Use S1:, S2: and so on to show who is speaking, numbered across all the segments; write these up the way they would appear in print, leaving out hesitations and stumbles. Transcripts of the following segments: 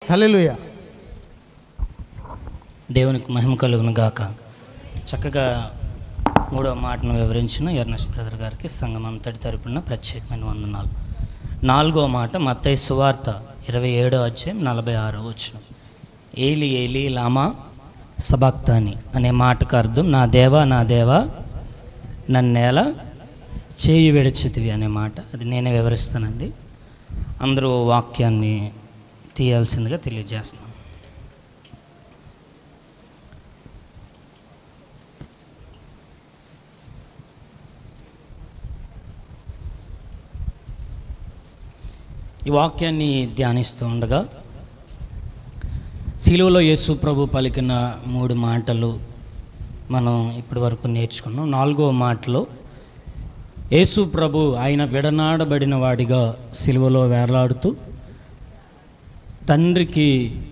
S1: హల్లెలూయా.
S2: దేవునికి మహిమ కలుగును గాక. చక్కగా మూడవ మాటను వివరించిన ఎర్నెస్ట్ బ్రదర్ గారికి సంఘం అంతటి తరపున ప్రత్యేకమైన వందనాలు. నాలుగో మాట మత్తయి సువార్త 27వ అధ్యాయం 46వ వచనం. ఏలి ఏలి లామా సబక్తాని అనే మాటకు అర్థం నా దేవా నా దేవా నన్నేలా చేయి విడిచితివి అనే మాట. అది నేనే వివరిస్తానండి. అందరూ వాక్యాన్ని తీయాల్సిందిగా తెలియజేస్తున్నాను. ఈ వాక్యాన్ని ధ్యానిస్తూ ఉండగా శిలువలో యేసు ప్రభు పలికిన 3 మాటలు మనం ఇప్పటి వరకు నేర్చుకున్నాం. 4వ మాటలో యేసు ప్రభు ఆయన విడనాడబడిన వాడిగా శిలువలో వేలాడుతూ తండ్రికి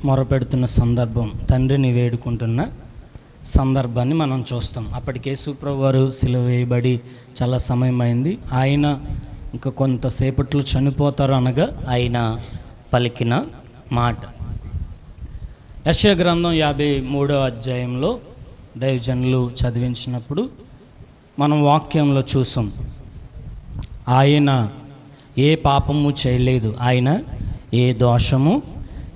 S2: మొరపెడుతున్న సందర్భం, తండ్రిని వేడుకుంటున్న సందర్భాన్ని మనం చూస్తాం. అప్పటికి యేసు ప్రభు వారు శిలువ వేయబడి చాలా సమయం అయింది. ఆయన ఇంకా కొంతసేపట్లో చనిపోతారు అనగా ఆయన పలికిన మాట. యెషయా గ్రంథం 53వ అధ్యాయంలో దైవజనులు చదివించినప్పుడు మనం వాక్యంలో చూసాం. ఆయన ఏ పాపము చేయలేదు, ఆయన ఏ దోషము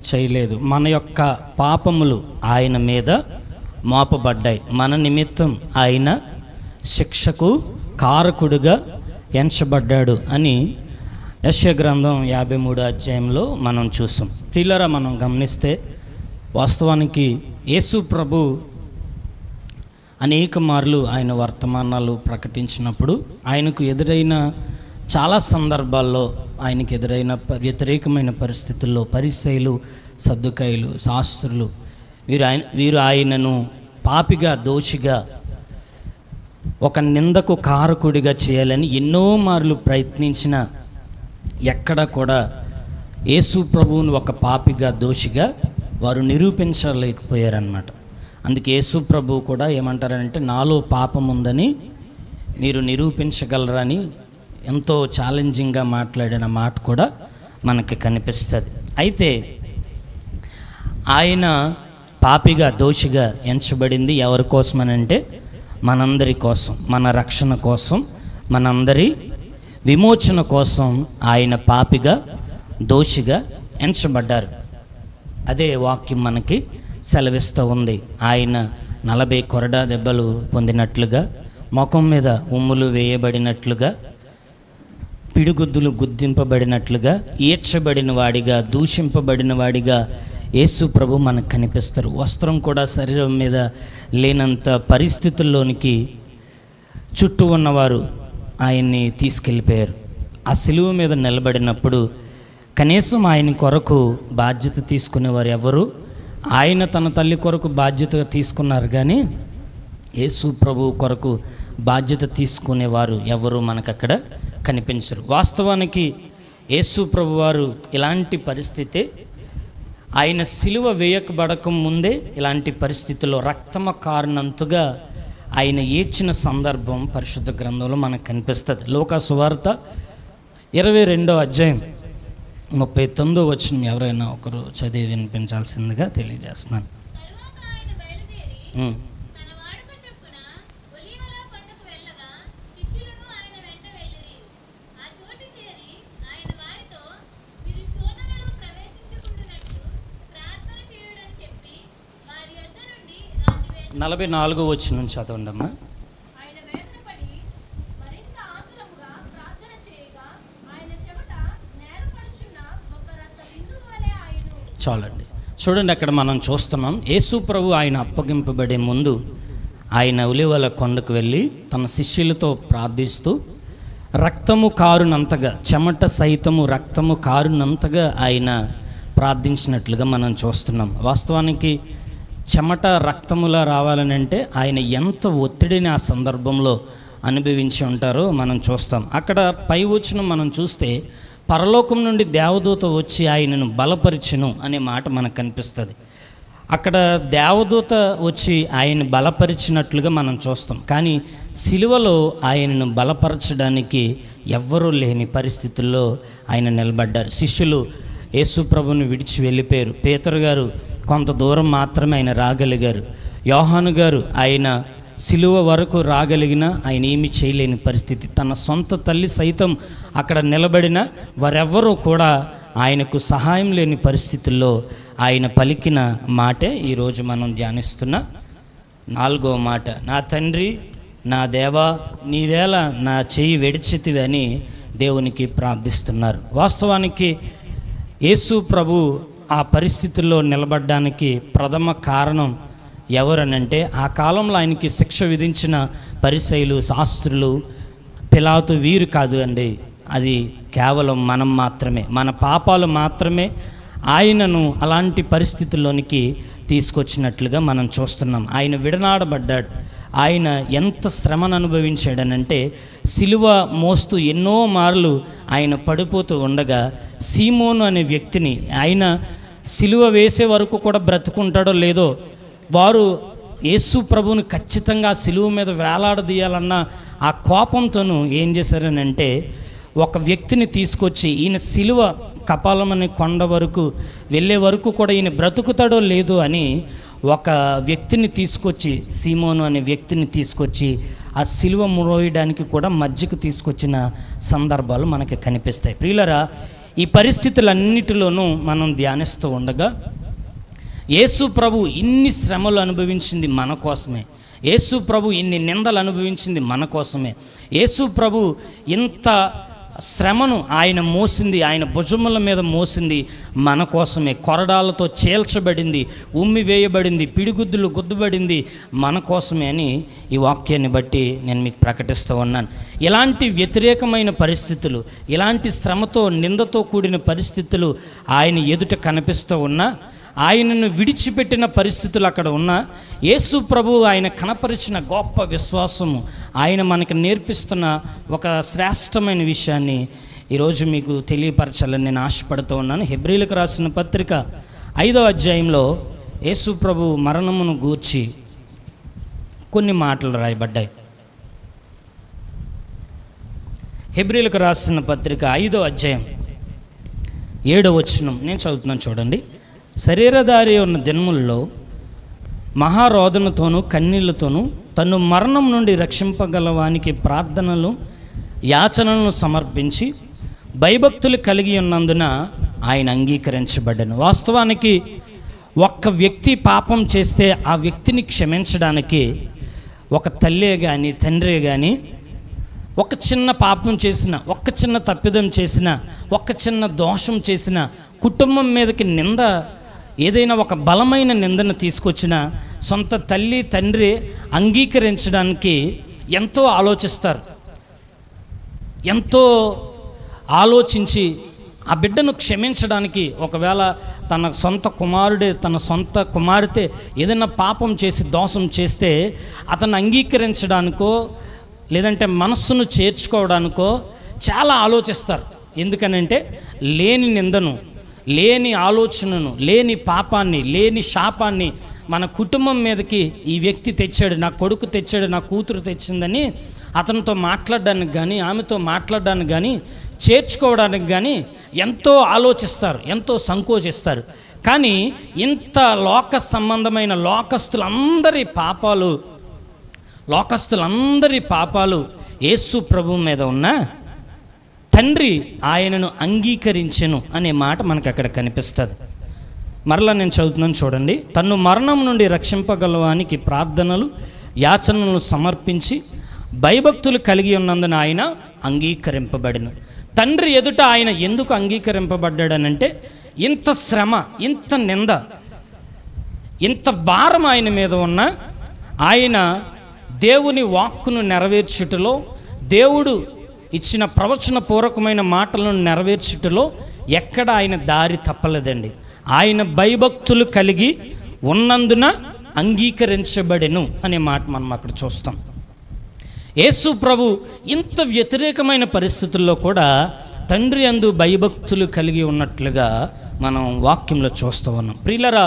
S2: చేయలేదు. మన యొక్క పాపములు ఆయన మీద మోపబడ్డాయి. మన నిమిత్తం ఆయన శిక్షకు కారకుడుగా ఎంచబడ్డాడు అని యెషయా గ్రంథం 53వ అధ్యాయంలో మనం చూసాం. ప్రియులారా, మనం గమనిస్తే వాస్తవానికి యేసు ప్రభు అనేక మార్లు ఆయన వర్తమానాలు ప్రకటించినప్పుడు ఆయనకు ఎదురైన చాలా సందర్భాల్లో ఆయనకు ఎదురైన వ్యతిరేకమైన పరిస్థితుల్లో పరిసయ్యులు, సద్దుకాయులు, శాస్త్రులు వీరు ఆయనను పాపిగా, దోషిగా, ఒక నిందకు కారకుడిగా చేయాలని ఎన్నో మార్లు ప్రయత్నించిన ఎక్కడ కూడా యేసు ప్రభువును ఒక పాపిగా, దోషిగా వారు నిరూపించలేకపోయారన్నమాట. అందుకే యేసు ప్రభువు కూడా ఏమంటారంటే నాలో పాపం ఉందని మీరు నిరూపించగలరని ఎంతో ఛాలెంజింగ్గా మాట్లాడిన మాట కూడా మనకి కనిపిస్తుంది. అయితే ఆయన పాపిగా, దోషిగా ఎంచబడింది ఎవరి కోసమనంటే మనందరి కోసం, మన రక్షణ కోసం, మనందరి విమోచన కోసం ఆయన పాపిగా, దోషిగా ఎంచబడ్డారు. అదే వాక్యం మనకి సెలవిస్తూ ఉంది. ఆయన 40 కొరడా దెబ్బలు పొందినట్లుగా, ముఖం మీద ఉమ్ములు వేయబడినట్లుగా, పిడిగుద్దులు గుద్దింపబడినట్లుగా, ఈడ్చబడిన వాడిగా, దూషింపబడిన వాడిగా యేసు ప్రభు మనకు కనిపిస్తారు. వస్త్రం కూడా శరీరం మీద లేనంత పరిస్థితుల్లోనికి చుట్టూ ఉన్నవారు ఆయన్ని తీసుకెళ్ళిపోయారు. ఆ సిలువ మీద నిలబడినప్పుడు కనీసం ఆయన కొరకు బాధ్యత తీసుకునేవారు ఎవరు? ఆయన తన తల్లి కొరకు బాధ్యత తీసుకున్నారు, కానీ యేసు ప్రభు కొరకు బాధ్యత తీసుకునేవారు ఎవరు మనకు అక్కడ కనిపించరు. వాస్తవానికి యేసు ప్రభు వారు ఇలాంటి పరిస్థితే, ఆయన సిలువ వేయకబడక ముందే ఇలాంటి పరిస్థితుల్లో రక్తమ కారణంతుగా ఆయన ఏడ్చిన సందర్భం పరిశుద్ధ గ్రంథంలో మనకు కనిపిస్తుంది. లోకా సువార్త 22వ అధ్యాయం 39వ వచనం ఎవరైనా ఒకరు చదివి వినిపించాల్సిందిగా తెలియజేస్తున్నాను.
S3: ఆయన
S2: 44వ వచనం చదవండమ్మా. చాలండి. చూడండి, అక్కడ మనం చూస్తున్నాం యేసు ప్రభు ఆయన అప్పగింపబడే ముందు ఆయన ఉలివల కొండకు వెళ్ళి తన శిష్యులతో ప్రార్థిస్తూ రక్తము కారునంతగా, చెమట సైతము రక్తము కారునంతగా ఆయన ప్రార్థించినట్లుగా మనం చూస్తున్నాం. వాస్తవానికి చెమట రక్తములా రావాలని అంటే ఆయన ఎంత ఒత్తిడిని ఆ సందర్భంలో అనుభవించి ఉంటారో మనం చూస్తాం. అక్కడ పై వచనం మనం చూస్తే పరలోకం నుండి దేవదూత వచ్చి ఆయనను బలపరిచెను అనే మాట మనకు కనిపిస్తుంది. అక్కడ దేవదూత వచ్చి ఆయన బలపరిచినట్లుగా మనం చూస్తాం. కానీ సిలువలో ఆయనను బలపరచడానికి ఎవ్వరూ లేని పరిస్థితుల్లో ఆయన నిలబడ్డారు. శిష్యులు యేసు ప్రభుని విడిచి వెళ్ళిపోయారు. పేతురు గారు కొంత దూరం మాత్రమే ఆయన రాగలిగారు. యోహాను గారు ఆయన సిలువ వరకు రాగలిగిన ఆయన ఏమీ చేయలేని పరిస్థితి. తన సొంత తల్లి సైతం అక్కడ నిలబడిన వారెవ్వరూ కూడా ఆయనకు సహాయం లేని పరిస్థితుల్లో ఆయన పలికిన మాటే ఈరోజు మనం ధ్యానిస్తున్న 4వ మాట. నా తండ్రి, నా దేవా, నీవేళ నా చెయ్యి విడిచితివి అని దేవునికి ప్రార్థిస్తున్నారు. వాస్తవానికి యేసు ప్రభు ఆ పరిస్థితుల్లో నిలబడడానికి ప్రథమ కారణం ఎవరనంటే, ఆ కాలంలో ఆయనకి శిక్ష విధించిన పరిసయ్యులు, శాస్త్రులు, పిలాతు వీరు కాదు అండి. అది కేవలం మనం మాత్రమే, మన పాపాలు మాత్రమే ఆయనను అలాంటి పరిస్థితుల్లోనికి తీసుకొచ్చినట్లుగా మనం చూస్తున్నాం. ఆయన విడనాడబడ్డాడు. ఆయన ఎంత శ్రమను అనుభవించాడనంటే, సిలువ మోస్తూ ఎన్నో మార్లు ఆయన పడిపోతూ ఉండగా సీమోను అనే వ్యక్తిని, ఆయన సిలువ వేసే వరకు కూడా బ్రతుకుంటాడో లేదో, వారు యేసు ప్రభువుని ఖచ్చితంగా సిలువ మీద వేలాడదీయాలన్న ఆ కోపంతోనూ ఏం చేశారనంటే, ఒక వ్యక్తిని తీసుకొచ్చి ఈయన సిలువ కపాలం అనే కొండ వరకు వెళ్ళే వరకు కూడా ఈయన బ్రతుకుతాడో లేదో అని ఒక వ్యక్తిని తీసుకొచ్చి, సీమోను అనే వ్యక్తిని తీసుకొచ్చి ఆ సిలువ మోయడానికి కూడా మధ్యకు తీసుకొచ్చిన సందర్భాలు మనకి కనిపిస్తాయి. ప్రియులరా, ఈ పరిస్థితులన్నిటిలోనూ మనం ధ్యానిస్తూ ఉండగా యేసు ప్రభు ఇన్ని శ్రమలు అనుభవించింది మన కోసమే. యేసు ప్రభు ఇన్ని నిందలు అనుభవించింది మన కోసమే. యేసు ప్రభు ఇంత శ్రమను ఆయన మోసింది, ఆయన భుజముల మీద మోసింది మన కోసమే. కొరడాలతో చేల్చబడింది, ఉమ్మి వేయబడింది, పిడిగుద్దులు గుద్దబడింది మన కోసమే అని ఈ వాక్యాన్ని బట్టి నేను మీకు ప్రకటిస్తూ ఉన్నాను. ఇలాంటి వ్యతిరేకమైన పరిస్థితులు, ఇలాంటి శ్రమతో నిందతో కూడిన పరిస్థితులు ఆయన ఎదుట కనిపిస్తూ ఉన్నా, ఆయనను విడిచిపెట్టిన పరిస్థితులు అక్కడ ఉన్న యేసు ప్రభు ఆయన కనపరిచిన గొప్ప విశ్వాసము, ఆయన మనకు నేర్పిస్తున్న ఒక శ్రేష్టమైన విషయాన్ని ఈరోజు మీకు తెలియపరచాలని నేను ఆశపడుతూ ఉన్నాను. హెబ్రీలకు రాసిన పత్రిక 5వ అధ్యాయంలో యేసు ప్రభు మరణమును గూర్చి కొన్ని మాటలు రాయబడ్డాయి. హెబ్రీలకు రాసిన పత్రిక 5వ అధ్యాయం 7వ వచనం నేను చదువుతున్నాను, చూడండి. శరీరధారి ఉన్న జన్ముల్లో మహారోదనతోనూ కన్నీళ్లతోనూ తను మరణం నుండి రక్షింపగలవానికి ప్రార్థనలు, యాచనలను సమర్పించి భయభక్తులు కలిగి ఉన్నందున ఆయన అంగీకరించబడ్డాను. వాస్తవానికి ఒక్క వ్యక్తి పాపం చేస్తే ఆ వ్యక్తిని క్షమించడానికి ఒక తల్లే కానీ తండ్రే కానీ ఒక చిన్న పాపం చేసిన, ఒక చిన్న తప్పిదం చేసిన, ఒక చిన్న దోషం చేసిన కుటుంబం మీదకి నింద, ఏదైనా ఒక బలమైన నిందను తీసుకొచ్చిన సొంత తల్లి తండ్రి అంగీకరించడానికి ఎంతో ఆలోచిస్తారు. ఎంతో ఆలోచించి ఆ బిడ్డను క్షమించడానికి, ఒకవేళ తన సొంత కుమారుడే తన సొంత కుమార్తె ఏదైనా పాపం చేసి దోషం చేస్తే అతను అంగీకరించడానికో లేదంటే మనస్సును చేర్చుకోవడానికో చాలా ఆలోచిస్తారు. ఎందుకనంటే లేని నిందను, లేని ఆలోచనను, లేని పాపాన్ని, లేని శాపాన్ని మన కుటుంబం మీదకి ఈ వ్యక్తి తెచ్చాడు, నా కొడుకు తెచ్చాడు, నా కూతురు తెచ్చిందని అతనితో మాట్లాడడానికి కానీ ఆమెతో మాట్లాడడానికి కానీ చేర్చుకోవడానికి కానీ ఎంతో ఆలోచిస్తారు, ఎంతో సంకోచిస్తారు. కానీ ఇంత లోక సంబంధమైన లోకస్తులందరి పాపాలు యేసు ప్రభు మీద ఉన్న తండ్రి ఆయనను అంగీకరించెను అనే మాట మనకు అక్కడ కనిపిస్తుంది. మరలా నేను చదువుతున్నాను, చూడండి. తన్ను మరణం నుండి రక్షింపగలవానికి ప్రార్థనలు, యాచనలు సమర్పించి భయభక్తులు కలిగి ఉన్నందున ఆయన అంగీకరింపబడిను. తండ్రి ఎదుట ఆయన ఎందుకు అంగీకరింపబడ్డాడనంటే, ఇంత శ్రమ, ఇంత నింద, ఇంత భారం ఆయన మీద ఉన్న ఆయన దేవుని వాక్కును నెరవేర్చుటలో, దేవుడు ఇచ్చిన ప్రవచన పూర్వకమైన మాటలను నెరవేర్చుటలో ఎక్కడ ఆయన దారి తప్పలేదండి. ఆయన భయభక్తులు కలిగి ఉన్నందున అంగీకరించబడెను అనే మాట మనం అక్కడ చూస్తాం. యేసు ప్రభు ఇంత వ్యతిరేకమైన పరిస్థితుల్లో కూడా తండ్రి యందు భయభక్తులు కలిగి ఉన్నట్లుగా మనం వాక్యంలో చూస్తూ ఉన్నాం. ప్రియులరా,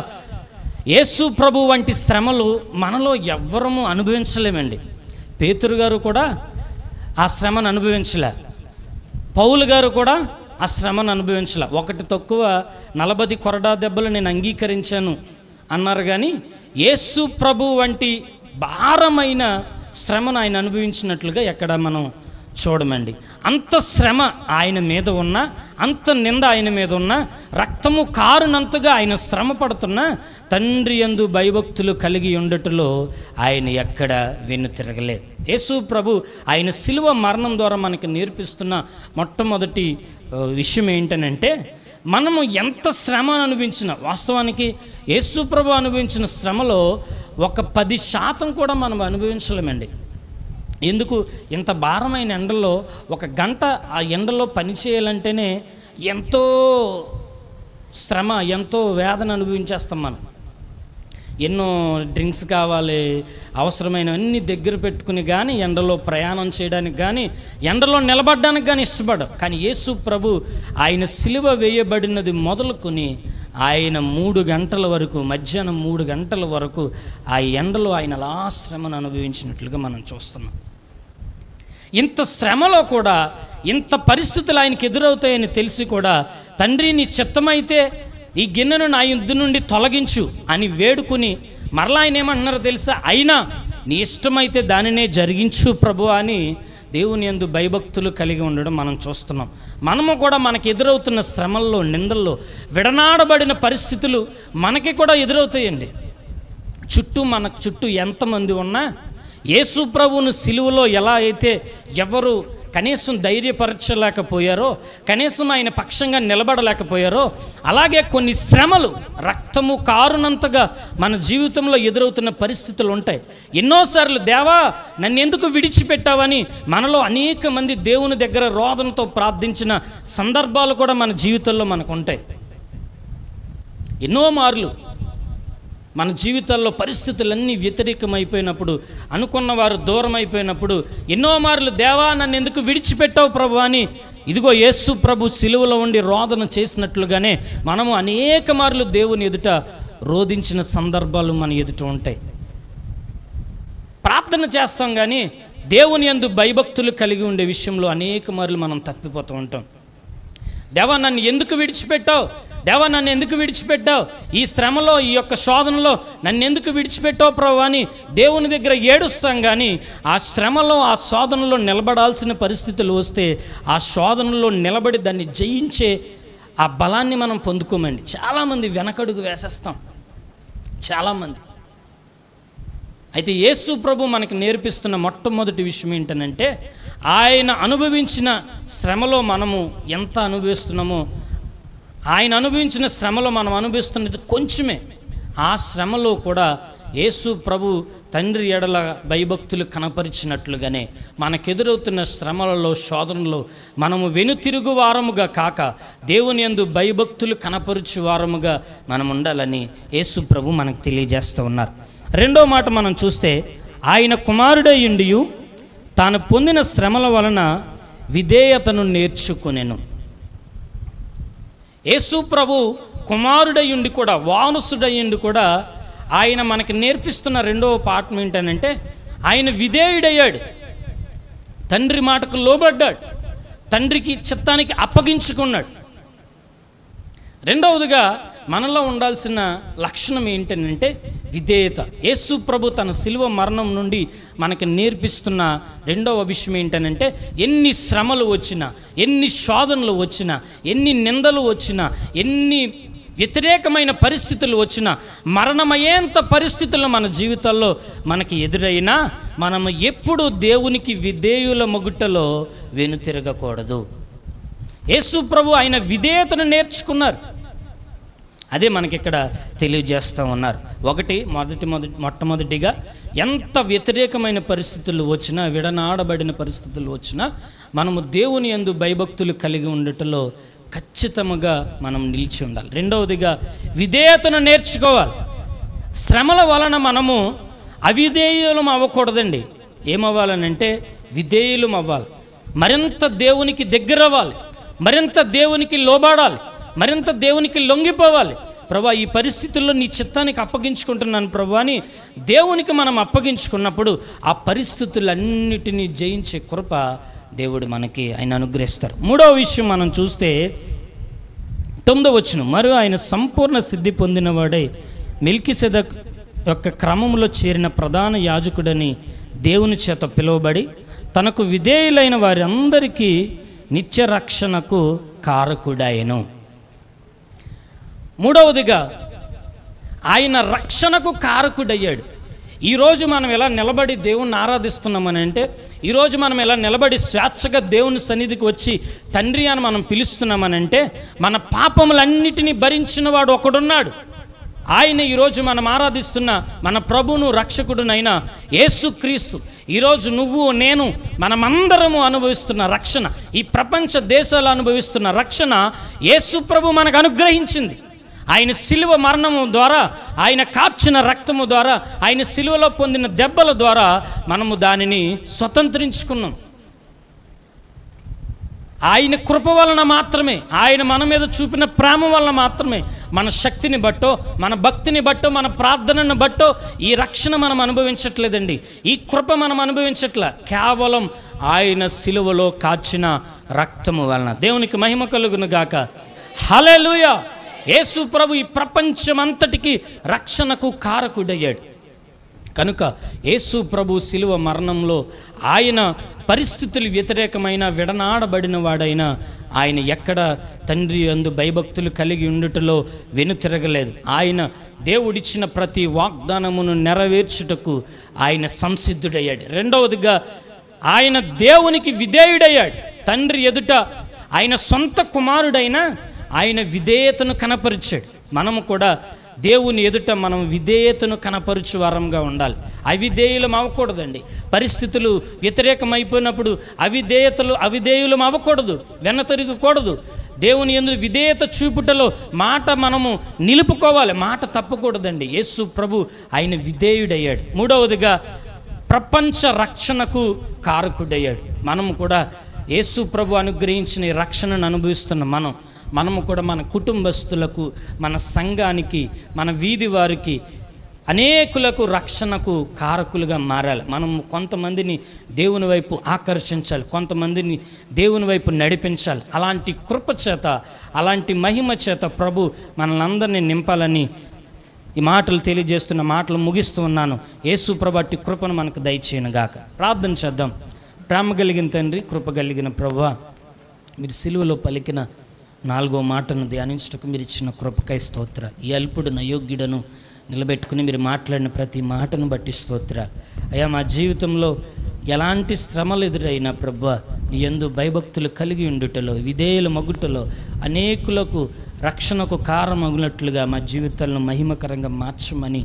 S2: యేసు ప్రభు వంటి శ్రమలు మనలో ఎవ్వరము అనుభవించలేమండి. పేతురు గారు కూడా ఆ శ్రమను అనుభవించలే, పౌలు గారు కూడా ఆ శ్రమను అనుభవించలే. ఒకటి తక్కువ 40 కొరడా దెబ్బలు నేను అంగీకరించాను అన్నారు. కానీ యేసు ప్రభు వంటి భారమైన శ్రమను ఆయన అనుభవించినట్లుగా ఎక్కడ మనం చూడమండి. అంత శ్రమ ఆయన మీద ఉన్నా, అంత నింద ఆయన మీద ఉన్నా, రక్తము కారునంతగా ఆయన శ్రమ పడుతున్నా తండ్రి యందు భయభక్తులు కలిగి ఉండటంలో ఆయన ఎక్కడ వెనుతిరగలేదు. యేసు ప్రభు ఆయన శిలువ మరణం ద్వారా మనకి నేర్పిస్తున్న మొట్టమొదటి విషయం ఏంటనంటే, మనము ఎంత శ్రమ అనుభవించినా, వాస్తవానికి యేసు ప్రభు అనుభవించిన శ్రమలో ఒక 10% కూడా మనం అనుభవించలేమండి. ఎందుకు? ఇంత భారమైన ఎండలో 1 గంట ఆ ఎండలో పని చేయాలంటేనే ఎంతో శ్రమ, ఎంతో వేదన అనుభవించేస్తాం మనం. ఎన్నో డ్రింక్స్ కావాలి, అవసరమైనవన్నీ దగ్గర పెట్టుకుని కానీ ఎండలో ప్రయాణం చేయడానికి కానీ, ఎండలో నిలబడడానికి కానీ ఇష్టపడం. కానీ యేసు ప్రభు ఆయన సిలువ వేయబడినది మొదలుకొని ఆయన 3 గంటల వరకు, మధ్యాహ్నం 3 గంటల వరకు ఆ ఎండలో ఆయన అలా శ్రమను అనుభవించినట్లుగా మనం చూస్తున్నాం. ఇంత శ్రమలో కూడా, ఇంత పరిస్థితులు ఆయనకి ఎదురవుతాయని తెలిసి కూడా, తండ్రి నీ చిత్తమైతే ఈ గిన్నెను నా యుద్ధ నుండి తొలగించు అని వేడుకుని మరలా ఆయన ఏమంటున్నారో తెలుసా? అయినా నీ ఇష్టమైతే దానినే జరిగించు ప్రభు అని దేవుని యందు భయభక్తులు కలిగి ఉండడం మనం చూస్తున్నాం. మనము కూడా మనకు ఎదురవుతున్న శ్రమల్లో, నిందల్లో, విడనాడబడిన పరిస్థితులు మనకి కూడా ఎదురవుతాయండి. మన చుట్టూ ఎంతమంది ఉన్నా యేసు ప్రభువును సిలువలో ఎలా అయితే ఎవరు కనీసం ధైర్యపరచలేకపోయారో, కనీసం ఆయన పక్షంగా నిలబడలేకపోయారో, అలాగే కొన్ని శ్రమలు రక్తము కారునంతగా మన జీవితంలో ఎదురవుతున్న పరిస్థితులు ఉంటాయి. ఎన్నోసార్లు దేవా నన్ను ఎందుకు విడిచిపెట్టావని మనలో అనేక మంది దేవుని దగ్గర రోదనతో ప్రార్థించిన సందర్భాలు కూడా మన జీవితంలో మనకు ఉంటాయి. ఎన్నో మార్లు మన జీవితాల్లో పరిస్థితులన్నీ వ్యతిరేకమైపోయినప్పుడు, అనుకున్న వారు దూరం అయిపోయినప్పుడు ఎన్నో మార్లు దేవా నన్ను ఎందుకు విడిచిపెట్టావు ప్రభు అని ఇదిగో యేసు ప్రభు సిలువలో ఉండి రోదన చేసినట్లుగానే మనము అనేక మార్లు దేవుని ఎదుట రోధించిన సందర్భాలు మన ఎదుట ఉంటాయి. ప్రార్థన చేస్తాం కానీ దేవుని యందు భయభక్తులు కలిగి ఉండే విషయంలో అనేక మార్లు మనం తప్పిపోతూ ఉంటాం. దేవా నన్ను ఎందుకు విడిచిపెట్టావు, దేవా నన్ను ఎందుకు విడిచిపెట్టావు, ఈ శ్రమలో, ఈ యొక్క శోధనలో నన్ను ఎందుకు విడిచిపెట్టావు ప్రభు అని దేవుని దగ్గర ఏడుస్తాం. కానీ ఆ శ్రమలో, ఆ శోధనలో నిలబడాల్సిన పరిస్థితులు వస్తే ఆ శోధనలో నిలబడి దాన్ని జయించే ఆ బలాన్ని మనం పొందుకోమండి. చాలామంది వెనకడుగు వేసేస్తాం, చాలామంది. అయితే యేసు ప్రభు మనకు నేర్పిస్తున్న మొట్టమొదటి విషయం ఏంటనంటే, ఆయన అనుభవించిన శ్రమలో మనము ఎంత అనుభవిస్తున్నామో, ఆయన అనుభవించిన శ్రమలో మనం అనుభవిస్తున్నది కొంచెమే. ఆ శ్రమలో కూడా యేసు ప్రభు తండ్రి ఎడల భయభక్తులు కనపరిచినట్లుగానే మనకెదురవుతున్న శ్రమలలో, శోధనలో మనము వెనుతిరుగు వారముగా కాక దేవుని యందు భయభక్తులు కనపరుచు వారముగా మనం ఉండాలని యేసు ప్రభు మనకు తెలియజేస్తూ ఉన్నారు. రెండో మాట మనం చూస్తే, ఆయన కుమారుడయ్యుండియు తాను పొందిన శ్రమల వలన విధేయతను నేర్చుకునేను. యేసు ప్రభు కుమారుడయ్యుండి కూడా, వారసుడయ్యుండి కూడా ఆయన మనకి నేర్పిస్తున్న రెండవ పాఠం ఏంటనంటే, ఆయన విధేయుడయ్యాడు, తండ్రి మాటకు లోబడ్డాడు, తండ్రికి చిత్తానికి అప్పగించుకున్నాడు. రెండవదిగా మనలో ఉండాల్సిన లక్షణం ఏంటంటే విధేయత. యేసు ప్రభు తన శిలువ మరణం నుండి మనకి నేర్పిస్తున్న రెండవ విషయం ఏంటనంటే, ఎన్ని శ్రమలు వచ్చినా, ఎన్ని శోధనలు వచ్చినా, ఎన్ని నిందలు వచ్చినా, ఎన్ని వ్యతిరేకమైన పరిస్థితులు వచ్చినా, మరణమయ్యేంత పరిస్థితులు మన జీవితాల్లో మనకి ఎదురైనా మనము ఎప్పుడు దేవునికి విధేయుల మొగుటలో వెనుతిరగకూడదు. యేసు ప్రభు ఆయన విధేయతను నేర్చుకున్నారు. అదే మనకి ఇక్కడ తెలియజేస్తూ ఉన్నారు. మొట్టమొదటిగా ఎంత వ్యతిరేకమైన పరిస్థితులు వచ్చినా, విడనాడబడిన పరిస్థితులు వచ్చినా మనము దేవుని యందు భయభక్తులు కలిగి ఉండటంలో ఖచ్చితంగా మనం నిలిచి ఉండాలి. రెండవదిగా విధేయతను నేర్చుకోవాలి. శ్రమల వలన మనము అవిధేయులం అవ్వకూడదండి. ఏమవ్వాలనంటే విధేయులం అవ్వాలి. మరింత దేవునికి దగ్గర అవ్వాలి, మరింత దేవునికి లోబడాలి, మరింత దేవునికి లొంగిపోవాలి, ప్రభా ఈ పరిస్థితుల్లో నీ చిత్తానికి అప్పగించుకుంటున్నాను ప్రభా అని దేవునికి మనం అప్పగించుకున్నప్పుడు ఆ పరిస్థితులన్నిటినీ జయించే కృప దేవుడు మనకి ఆయన అనుగ్రహిస్తారు. మూడవ విషయం మనం చూస్తే 9వ వచనం, మరియు ఆయన సంపూర్ణ సిద్ధి పొందినవాడై మెల్కీసెదెకు యొక్క క్రమంలో చేరిన ప్రధాన యాజకుడని దేవుని చేత పిలువబడి తనకు విధేయులైన వారందరికీ నిత్య రక్షణకు కారకుడాయను. మూడవదిగా ఆయన రక్షణకు కారకుడయ్యాడు. ఈరోజు మనం ఎలా నిలబడి దేవుణ్ణి ఆరాధిస్తున్నామని అంటే, ఈరోజు మనం ఎలా నిలబడి స్వేచ్ఛగా దేవుని సన్నిధికి వచ్చి తండ్రి అని మనం పిలుస్తున్నామనంటే, మన పాపములన్నిటినీ భరించిన వాడు ఒకడున్నాడు. ఆయన ఈరోజు మనం ఆరాధిస్తున్న మన ప్రభువును రక్షకుడునైన యేసుక్రీస్తు. ఈరోజు నువ్వు నేను మనమందరము అనుభవిస్తున్న రక్షణ, ఈ ప్రపంచ దేశాలు అనుభవిస్తున్న రక్షణ యేసు ప్రభు మనకు అనుగ్రహించింది. ఆయన సిలువ మరణము ద్వారా, ఆయన కార్చిన రక్తము ద్వారా, ఆయన సిలువలో పొందిన దెబ్బల ద్వారా మనము దానిని స్వతంత్రించుకున్నాం. ఆయన కృప వలన మాత్రమే, ఆయన మన మీద చూపిన ప్రేమ వలన మాత్రమే, మన శక్తిని బట్టో, మన భక్తిని బట్టో, మన ప్రార్థనను బట్టో ఈ రక్షణ మనం అనుభవించట్లేదండి. ఈ కృప మనం అనుభవించట్లే, కేవలం ఆయన సిలువలో కాచిన రక్తము వలన. దేవునికి మహిమ కలుగును గాక. హల్లెలూయా. యేసు ప్రభు ఈ ప్రపంచమంతటికి రక్షణకు కారకుడయ్యాడు. కనుక యేసు ప్రభు సిలువ మరణంలో ఆయన పరిస్థితులు వ్యతిరేకమైన విడనాడబడిన వాడైనా ఆయన ఎక్కడ తండ్రి యందు భయభక్తులు కలిగి ఉండుటలో వెనుతిరగలేదు. ఆయన దేవుడిచ్చిన ప్రతి వాగ్దానమును నెరవేర్చుటకు ఆయన సంసిద్ధుడయ్యాడు. రెండవదిగా ఆయన దేవునికి విధేయుడయ్యాడు. తండ్రి ఎదుట ఆయన సొంత కుమారుడైన ఆయన విధేయతను కనపరిచాడు. మనము కూడా దేవుని ఎదుట మనం విధేయతను కనపరుచు వారంగా ఉండాలి. అవిధేయులం అవ్వకూడదండి. పరిస్థితులు వ్యతిరేకమైపోయినప్పుడు అవిధేయులం అవ్వకూడదు, వెనతరిగకూడదు. దేవుని యందు విధేయత చూపుటలో మాట మనము నిలుపుకోవాలి, మాట తప్పకూడదండి. యేసు ప్రభు ఆయన విధేయుడయ్యాడు. మూడవదిగా ప్రపంచ రక్షణకు కారకుడయ్యాడు. మనము కూడా యేసు ప్రభు అనుగ్రహించిన ఈ రక్షణను అనుభవిస్తున్న మనము కూడా మన కుటుంబస్తులకు, మన సంఘానికి, మన వీధి వారికి, అనేకులకు రక్షణకు కారకులుగా మారాలి. మనము కొంతమందిని దేవుని వైపు ఆకర్షించాలి, కొంతమందిని దేవుని వైపు నడిపించాలి. అలాంటి కృప చేత, అలాంటి మహిమ చేత ప్రభు మనల్ని నింపాలని ఈ మాటలు తెలియజేస్తున్న మాటలు ముగిస్తూ ఉన్నాను. యేసు ప్రభు అట్టి కృపను మనకు దయచేయను గాక. ప్రార్థన చేద్దాం. ప్రేమ కలిగిన తండ్రి, కృప కలిగిన ప్రభువా, మీరు సిలువలో పలికిన 4వ మాటను ధ్యానించుటకు మీరు ఇచ్చిన కృపకై స్తోత్రాలు. ఈ అల్పుడును అయోగ్యుడను నిలబెట్టుకుని మీరు మాట్లాడిన ప్రతి మాటను బట్టి స్తోత్రాలు. అయ్యా, మా జీవితంలో ఎలాంటి శ్రమలు ఎదురైనా ప్రభువా, నీ యందు భయభక్తులు కలిగి ఉండుటలో, విధేయుల మగుటలో అనేకులకు రక్షణకు కారణమగునట్లుగా మా జీవితాలను మహిమకరంగా మార్చమని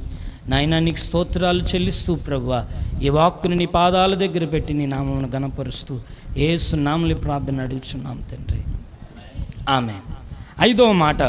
S2: నాయనా నీకు స్తోత్రాలు చెల్లిస్తూ ప్రభువా, ఈ వాక్కుని నీ పాదాల దగ్గర పెట్టి నీ నామమును గణపరుస్తూ యేసు నామములో ప్రార్థన అడుగుచున్నాం తండ్రి. ఆమేన్. 5వ మాట,